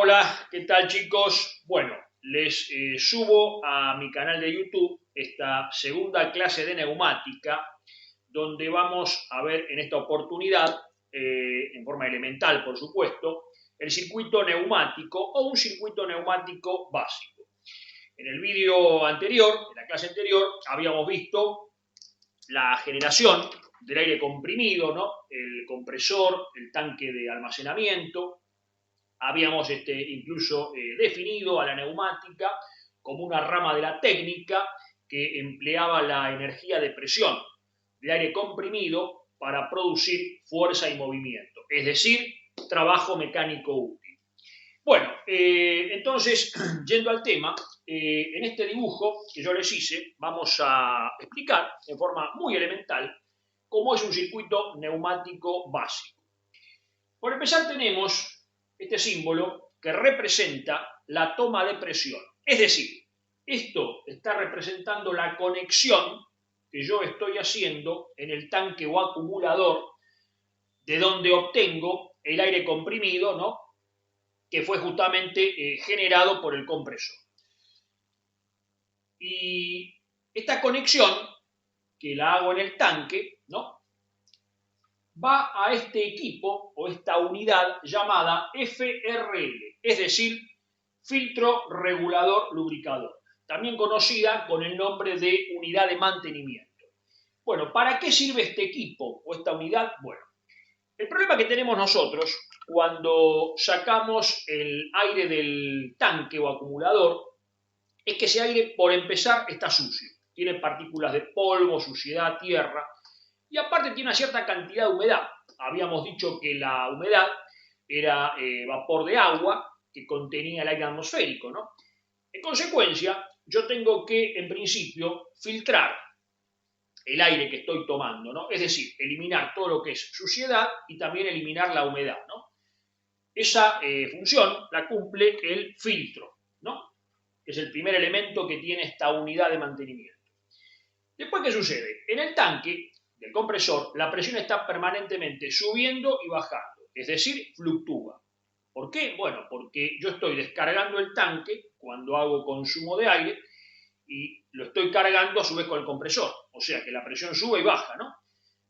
Hola, ¿qué tal chicos? Bueno, les subo a mi canal de YouTube esta segunda clase de neumática donde vamos a ver en esta oportunidad, en forma elemental por supuesto, el circuito neumático o un circuito neumático básico. En el vídeo anterior, en la clase anterior, habíamos visto la generación del aire comprimido, ¿no? El compresor, el tanque de almacenamiento. Habíamos incluso definido a la neumática como una rama de la técnica que empleaba la energía de presión del aire comprimido para producir fuerza y movimiento, es decir, trabajo mecánico útil. Bueno, entonces, yendo al tema, en este dibujo que yo les hice, vamos a explicar de forma muy elemental cómo es un circuito neumático básico. Por empezar, tenemos este símbolo que representa la toma de presión. Es decir, esto está representando la conexión que yo estoy haciendo en el tanque o acumulador de donde obtengo el aire comprimido, ¿no? Que fue justamente generado por el compresor. Y esta conexión, que la hago en el tanque, ¿no? Va a este equipo o esta unidad llamada FRL, es decir, filtro regulador lubricador, también conocida con el nombre de unidad de mantenimiento. Bueno, ¿para qué sirve este equipo o esta unidad? Bueno, el problema que tenemos nosotros cuando sacamos el aire del tanque o acumulador es que ese aire, por empezar, está sucio. Tiene partículas de polvo, suciedad, tierra, y aparte tiene una cierta cantidad de humedad. Habíamos dicho que la humedad era vapor de agua que contenía el aire atmosférico, ¿no? En consecuencia, yo tengo que, en principio, filtrar el aire que estoy tomando, ¿no? Es decir, eliminar todo lo que es suciedad y también eliminar la humedad, ¿no? Esa función la cumple el filtro, ¿no? Que es el primer elemento que tiene esta unidad de mantenimiento. Después, ¿qué sucede? En el tanque del compresor, la presión está permanentemente subiendo y bajando, es decir, fluctúa. ¿Por qué? Bueno, porque yo estoy descargando el tanque cuando hago consumo de aire y lo estoy cargando a su vez con el compresor, o sea que la presión sube y baja, ¿no?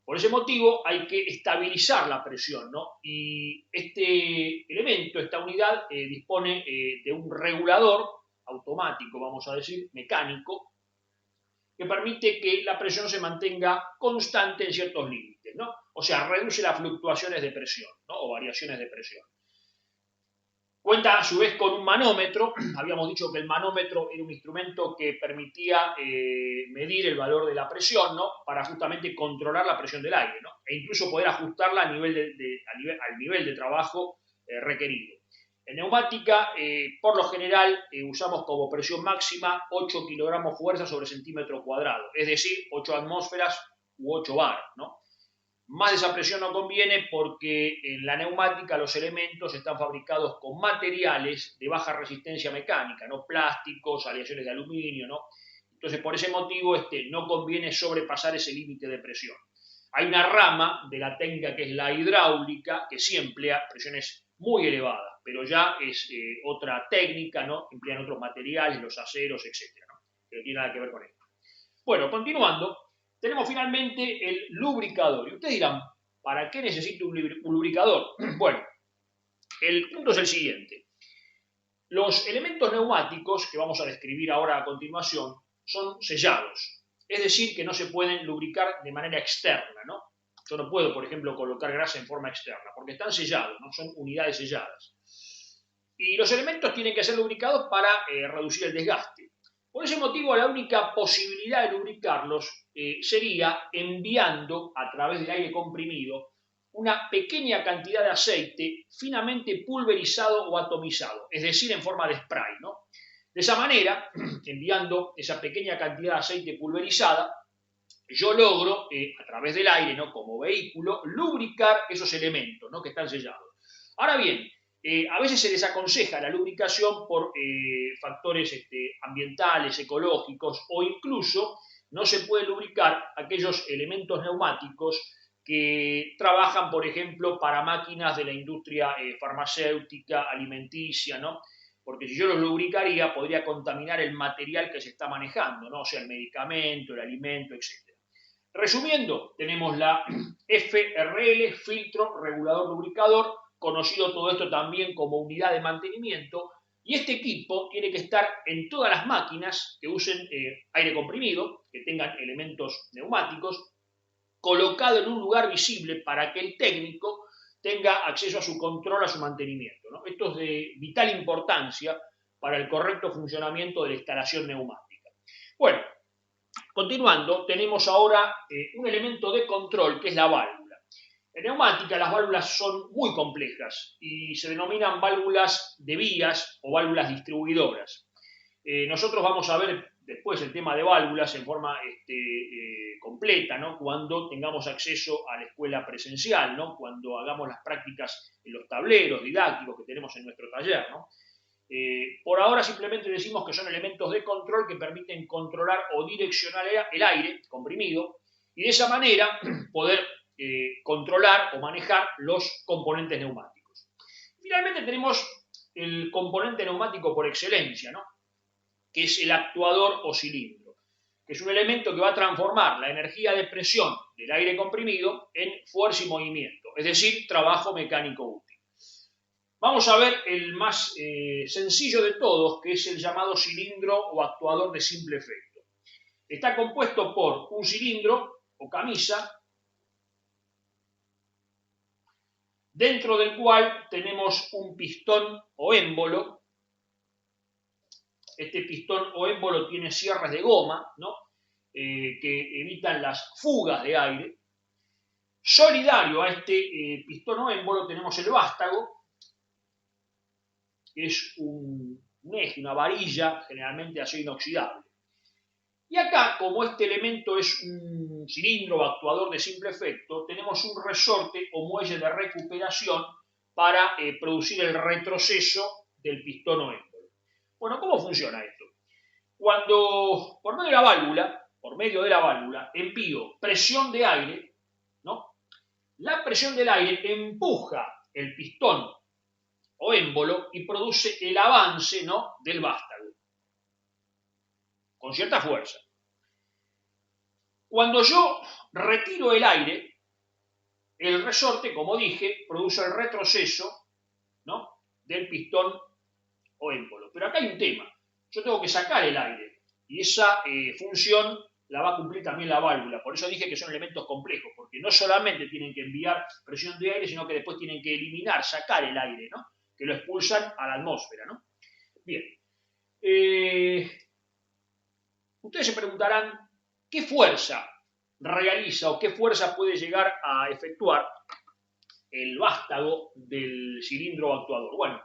Por ese motivo hay que estabilizar la presión, ¿no? Y este elemento, esta unidad, dispone de un regulador automático, vamos a decir, mecánico, que permite que la presión se mantenga constante en ciertos límites, ¿no? O sea, reduce las fluctuaciones de presión, ¿no? O variaciones de presión. Cuenta a su vez con un manómetro. Habíamos dicho que el manómetro era un instrumento que permitía medir el valor de la presión, ¿no? Para justamente controlar la presión del aire, ¿no? E incluso poder ajustarla al nivel de trabajo requerido. En neumática, por lo general, usamos como presión máxima 8 kilogramos fuerza sobre centímetro cuadrado, es decir, 8 atmósferas u 8 bar, ¿no? Más de esa presión no conviene porque en la neumática los elementos están fabricados con materiales de baja resistencia mecánica, no plásticos, aleaciones de aluminio, ¿no? Entonces, por ese motivo, no conviene sobrepasar ese límite de presión. Hay una rama de la técnica que es la hidráulica, que sí emplea presiones muy elevadas, pero ya es otra técnica, ¿no? Emplean otros materiales, los aceros, etcétera, ¿no? Que no tiene nada que ver con esto. Bueno, continuando, tenemos finalmente el lubricador. Y ustedes dirán, ¿para qué necesito un lubricador? Bueno, el punto es el siguiente. Los elementos neumáticos, que vamos a describir ahora a continuación, son sellados. Es decir, que no se pueden lubricar de manera externa, ¿no? Yo no puedo, por ejemplo, colocar grasa en forma externa, porque están sellados, ¿no? Son unidades selladas. Y los elementos tienen que ser lubricados para reducir el desgaste. Por ese motivo, la única posibilidad de lubricarlos sería enviando a través del aire comprimido una pequeña cantidad de aceite finamente pulverizado o atomizado, es decir, en forma de spray, ¿no? De esa manera, enviando esa pequeña cantidad de aceite pulverizada, yo logro, a través del aire, ¿no? Como vehículo, lubricar esos elementos, ¿no? Que están sellados. Ahora bien, a veces se desaconseja la lubricación por factores ambientales, ecológicos, o incluso no se puede lubricar aquellos elementos neumáticos que trabajan, por ejemplo, para máquinas de la industria farmacéutica, alimenticia, ¿no? Porque si yo los lubricaría, podría contaminar el material que se está manejando, ¿no? O sea, el medicamento, el alimento, etc. Resumiendo, tenemos la FRL, filtro regulador lubricador, conocido todo esto también como unidad de mantenimiento, y este equipo tiene que estar en todas las máquinas que usen aire comprimido, que tengan elementos neumáticos, colocado en un lugar visible para que el técnico tenga acceso a su control, a su mantenimiento, ¿no? Esto es de vital importancia para el correcto funcionamiento de la instalación neumática. Bueno, continuando, tenemos ahora un elemento de control que es la válvula. En neumática las válvulas son muy complejas y se denominan válvulas de vías o válvulas distribuidoras. Nosotros vamos a ver después el tema de válvulas en forma completa, ¿no? Cuando tengamos acceso a la escuela presencial, ¿no? Cuando hagamos las prácticas en los tableros didácticos que tenemos en nuestro taller, ¿no? Por ahora simplemente decimos que son elementos de control que permiten controlar o direccionar el aire comprimido y de esa manera poder controlar o manejar los componentes neumáticos. Finalmente tenemos el componente neumático por excelencia, ¿no? Que es el actuador o cilindro, que es un elemento que va a transformar la energía de presión del aire comprimido en fuerza y movimiento, es decir, trabajo mecánico útil. Vamos a ver el más sencillo de todos, que es el llamado cilindro o actuador de simple efecto. Está compuesto por un cilindro o camisa, dentro del cual tenemos un pistón o émbolo. Este pistón o émbolo tiene cierres de goma, ¿no? Que evitan las fugas de aire. Solidario a este pistón o émbolo tenemos el vástago, que es un eje, una varilla, generalmente de acero inoxidable. Y acá, como este elemento es un cilindro o actuador de simple efecto, tenemos un resorte o muelle de recuperación para producir el retroceso del pistón o émbolo. Bueno, ¿cómo funciona esto? Cuando por medio de la válvula, envío presión de aire, ¿no? La presión del aire empuja el pistón o émbolo y produce el avance, ¿no? Del vástago, con cierta fuerza. Cuando yo retiro el aire, el resorte, como dije, produce el retroceso, ¿no? Del pistón o émbolo. Pero acá hay un tema. Yo tengo que sacar el aire y esa función la va a cumplir también la válvula. Por eso dije que son elementos complejos, porque no solamente tienen que enviar presión de aire, sino que después tienen que eliminar, sacar el aire, ¿no? Que lo expulsan a la atmósfera, ¿no? Bien. Ustedes se preguntarán qué fuerza realiza o qué fuerza puede llegar a efectuar el vástago del cilindro actuador. Bueno,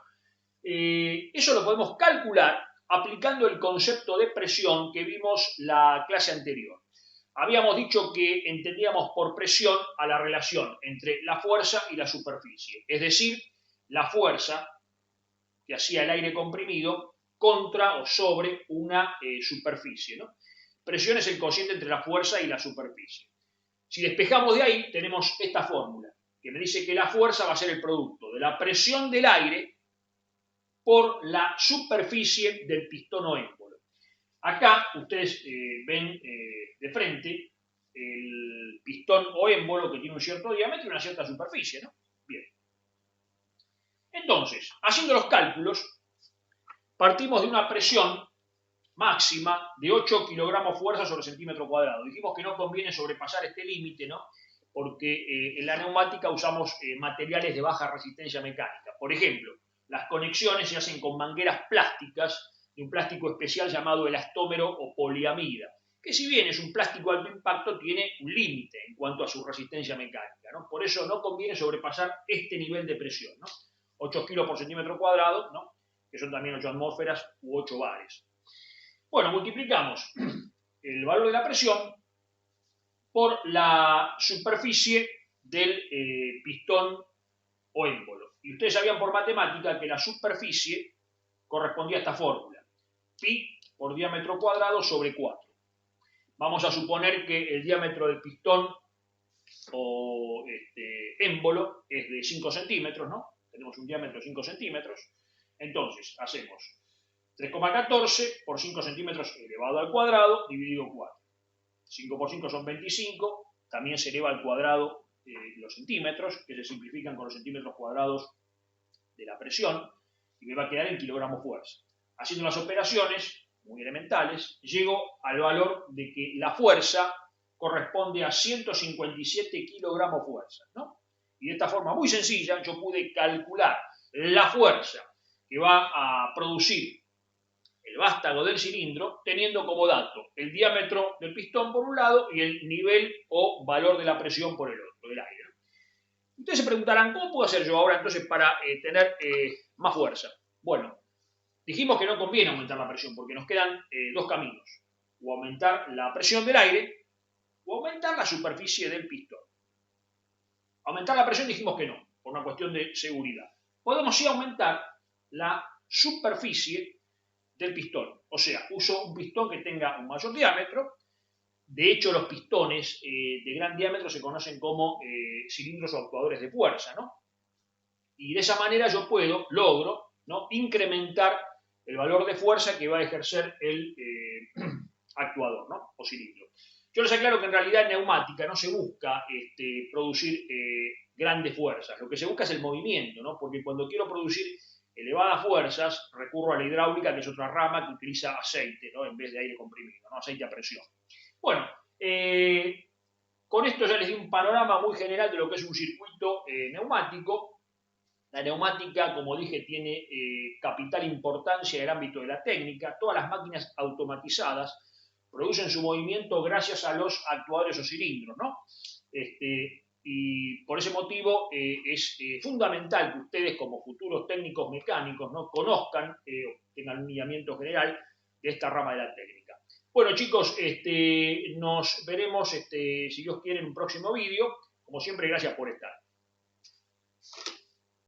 eso lo podemos calcular aplicando el concepto de presión que vimos la clase anterior. Habíamos dicho que entendíamos por presión a la relación entre la fuerza y la superficie, es decir, la fuerza que hacía el aire comprimido contra o sobre una superficie, ¿no? Presión es el cociente entre la fuerza y la superficie. Si despejamos de ahí, tenemos esta fórmula, que me dice que la fuerza va a ser el producto de la presión del aire por la superficie del pistón o émbolo. Acá ustedes ven de frente el pistón o émbolo que tiene un cierto diámetro y una cierta superficie, ¿no? Bien. Entonces, haciendo los cálculos, partimos de una presión máxima de 8 kilogramos fuerza sobre centímetro cuadrado. Dijimos que no conviene sobrepasar este límite, ¿no? Porque en la neumática usamos materiales de baja resistencia mecánica. Por ejemplo, las conexiones se hacen con mangueras plásticas de un plástico especial llamado elastómero o poliamida, que si bien es un plástico alto impacto, tiene un límite en cuanto a su resistencia mecánica, ¿no? Por eso no conviene sobrepasar este nivel de presión, ¿no? 8 kilos por centímetro cuadrado, ¿no? Que son también 8 atmósferas u 8 bares. Bueno, multiplicamos el valor de la presión por la superficie del pistón o émbolo. Y ustedes sabían por matemática que la superficie correspondía a esta fórmula, pi por diámetro cuadrado sobre 4. Vamos a suponer que el diámetro del pistón o émbolo es de 5 centímetros, ¿no? Tenemos un diámetro de 5 centímetros. Entonces, hacemos 3,14 por 5 centímetros elevado al cuadrado dividido 4. 5 por 5 son 25. También se eleva al cuadrado los centímetros, que se simplifican con los centímetros cuadrados de la presión, y me va a quedar en kilogramos fuerza. Haciendo las operaciones muy elementales, llego al valor de que la fuerza corresponde a 157 kilogramos fuerza, ¿no? Y de esta forma muy sencilla yo pude calcular la fuerza que va a producir el vástago del cilindro, teniendo como dato el diámetro del pistón por un lado y el nivel o valor de la presión por el otro, del aire. Ustedes se preguntarán, ¿cómo puedo hacer yo ahora entonces para tener más fuerza? Bueno, dijimos que no conviene aumentar la presión porque nos quedan dos caminos, o aumentar la presión del aire o aumentar la superficie del pistón. Aumentar la presión dijimos que no, por una cuestión de seguridad. Podemos sí aumentar la superficie del pistón, o sea, uso un pistón que tenga un mayor diámetro. De hecho, los pistones de gran diámetro se conocen como cilindros o actuadores de fuerza, ¿no? Y de esa manera yo logro, ¿no?, incrementar el valor de fuerza que va a ejercer el actuador, ¿no?, o cilindro. Yo les aclaro que en realidad en neumática no se busca producir grandes fuerzas, lo que se busca es el movimiento, ¿no? Porque cuando quiero producir elevadas fuerzas recurro a la hidráulica, que es otra rama que utiliza aceite, ¿no?, en vez de aire comprimido, ¿no?, aceite a presión. Bueno, con esto ya les di un panorama muy general de lo que es un circuito neumático. La neumática, como dije, tiene capital importancia en el ámbito de la técnica. Todas las máquinas automatizadas producen su movimiento gracias a los actuadores o cilindros, ¿no? Y por ese motivo es fundamental que ustedes, como futuros técnicos mecánicos, ¿no?, conozcan, tengan un lineamiento general de esta rama de la técnica. Bueno, chicos, nos veremos, si Dios quiere, en un próximo vídeo. Como siempre, gracias por estar.